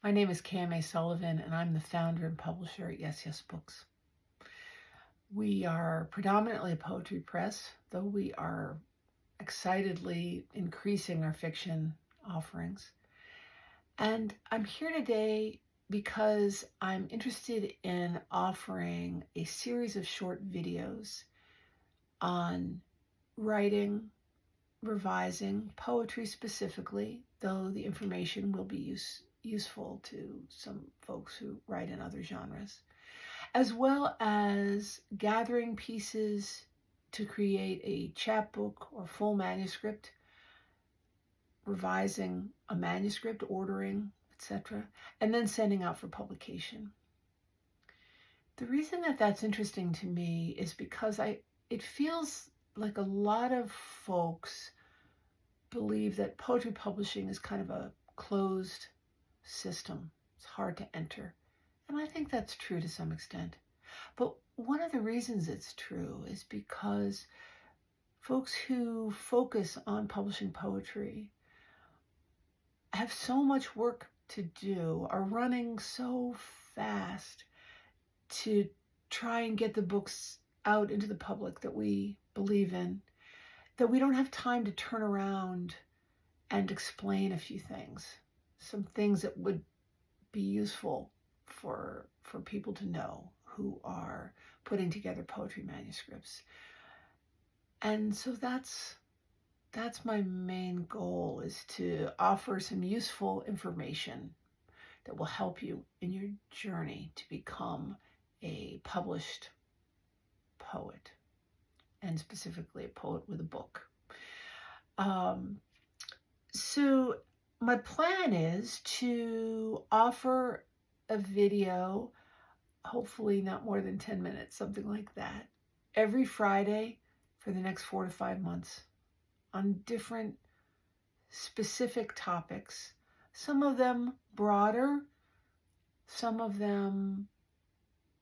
My name is KMA Sullivan, and I'm the founder and publisher at YesYes Books. We are predominantly a poetry press, though we are excitedly increasing our fiction offerings. And I'm here today because I'm interested in offering a series of short videos on writing, revising, poetry specifically, though the information will be useful to some folks who write in other genres, as well as gathering pieces to create a chapbook or full manuscript, revising a manuscript, ordering, etc., and then sending out for publication. The reason that that's interesting to me is because it feels like a lot of folks believe that poetry publishing is kind of a closed system. It's hard to enter. And I think that's true to some extent. But one of the reasons it's true is because folks who focus on publishing poetry have so much work to do, are running so fast to try and get the books out into the public that we believe in, that we don't have time to turn around and explain a few things, some things that would be useful for people to know who are putting together poetry manuscripts. And so that's my main goal, is to offer some useful information that will help you in your journey to become a published poet, and specifically a poet with a book. So my plan is to offer a video, hopefully not more than 10 minutes, something like that, every Friday for the next 4 to 5 months on different specific topics, some of them broader, some of them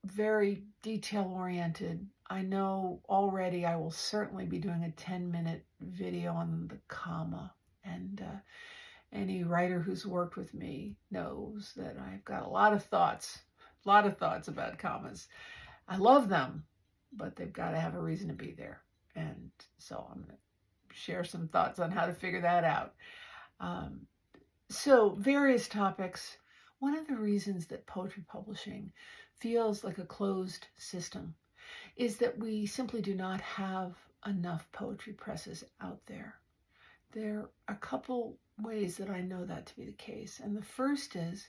very detail-oriented. I know already I will certainly be doing a 10-minute video on the comma, and any writer who's worked with me knows that I've got a lot of thoughts about commas. I love them, but they've got to have a reason to be there. And so I'm going to share some thoughts on how to figure that out. So various topics. One of the reasons that poetry publishing feels like a closed system is that we simply do not have enough poetry presses out there. There are a couple ways that I know that to be the case. And the first is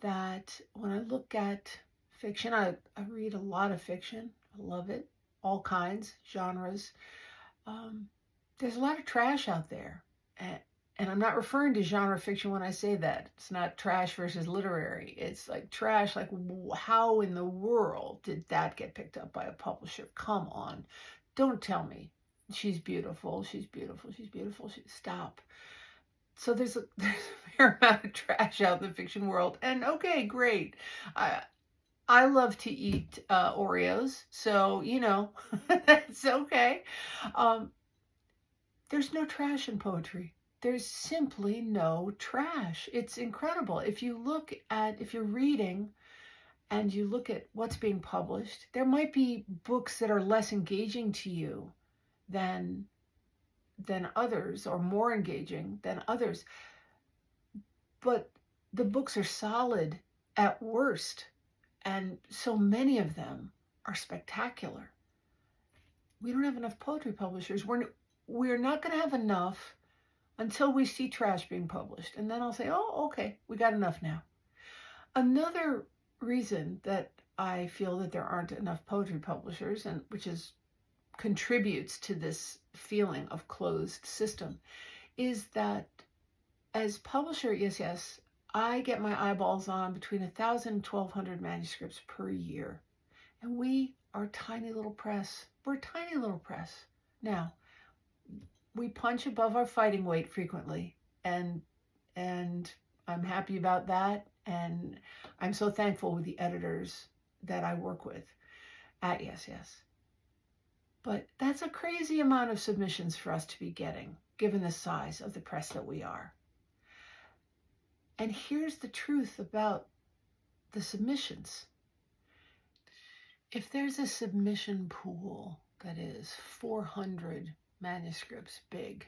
that when I look at fiction, I read a lot of fiction. I love it, all kinds, genres. There's a lot of trash out there. And I'm not referring to genre fiction when I say that. It's not trash versus literary. It's like trash, like how in the world did that get picked up by a publisher? Come on. Don't tell me she's beautiful, she's beautiful, she's beautiful. Stop. So there's a fair amount of trash out in the fiction world. And okay, great. I love to eat Oreos, so, that's okay. There's no trash in poetry. There's simply no trash. It's incredible. If you're reading and you look at what's being published, there might be books that are less engaging to you than others, or more engaging than others. But the books are solid at worst, and so many of them are spectacular. We don't have enough poetry publishers. We're not going to have enough until we see trash being published. And then I'll say, oh, okay, we got enough now. Another reason that I feel that there aren't enough poetry publishers, and which contributes to this feeling of closed system, is that as publisher at YesYes, I get my eyeballs on between 1,000 and 1,200 manuscripts per year. And we are a tiny little press. We're a tiny little press. Now, we punch above our fighting weight frequently, and I'm happy about that, and I'm so thankful with the editors that I work with at YesYes. But that's a crazy amount of submissions for us to be getting, given the size of the press that we are. And here's the truth about the submissions. If there's a submission pool that is 400 manuscripts big,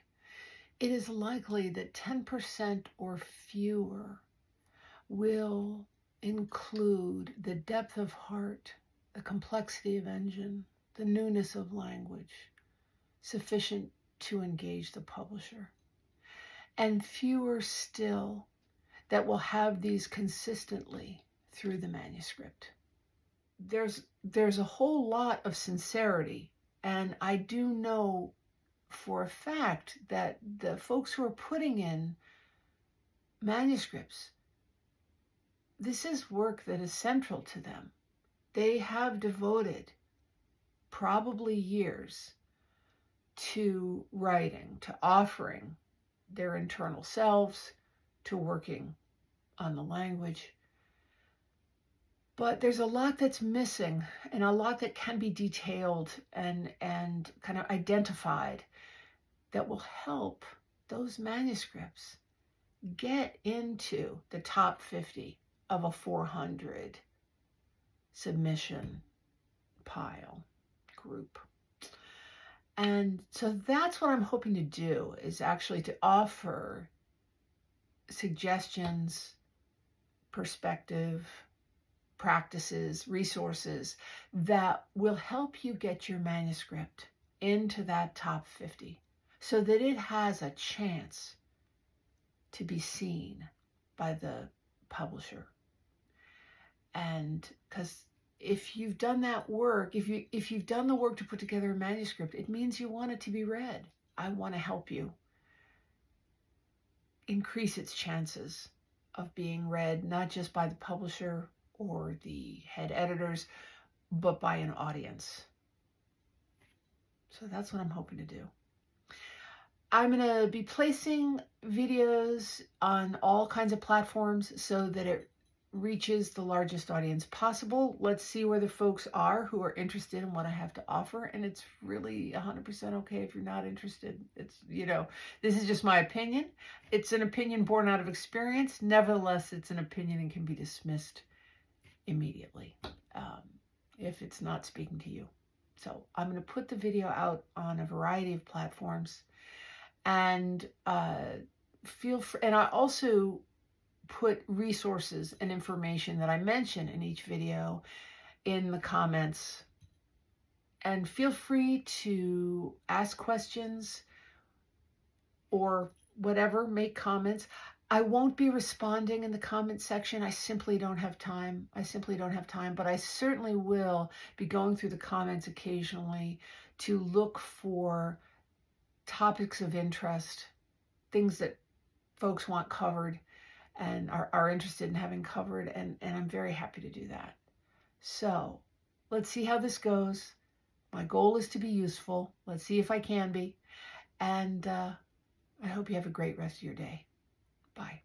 it is likely that 10% or fewer will include the depth of heart, the complexity of engine, the newness of language, sufficient to engage the publisher. And fewer still that will have these consistently through the manuscript. There's a whole lot of sincerity, and I do know for a fact that the folks who are putting in manuscripts, this is work that is central to them. They have devoted probably years to writing, to offering their internal selves, to working on the language. But there's a lot that's missing, and a lot that can be detailed and kind of identified that will help those manuscripts get into the top 50 of a 400 submission pile group. And so that's what I'm hoping to do, is actually to offer suggestions, perspective, practices, resources that will help you get your manuscript into that top 50 so that it has a chance to be seen by the publisher. And because if you've done that work, if you've done the work to put together a manuscript, it means you want it to be read. I want to help you increase its chances of being read, not just by the publisher or the head editors, but by an audience. So that's what I'm hoping to do. I'm going to be placing videos on all kinds of platforms so that it reaches the largest audience possible. Let's see where the folks are who are interested in what I have to offer. And it's really 100% okay if you're not interested. It's, this is just my opinion. It's an opinion born out of experience. Nevertheless, it's an opinion and can be dismissed immediately if it's not speaking to you. So I'm going to put the video out on a variety of platforms, and feel free. And I also put resources and information that I mention in each video in the comments. And feel free to ask questions or whatever, make comments. I won't be responding in the comment section. I simply don't have time. But I certainly will be going through the comments occasionally to look for topics of interest, things that folks want covered and are interested in having covered, and I'm very happy to do that. So let's see how this goes. My goal is to be useful. Let's see if I can be. And I hope you have a great rest of your day. Bye.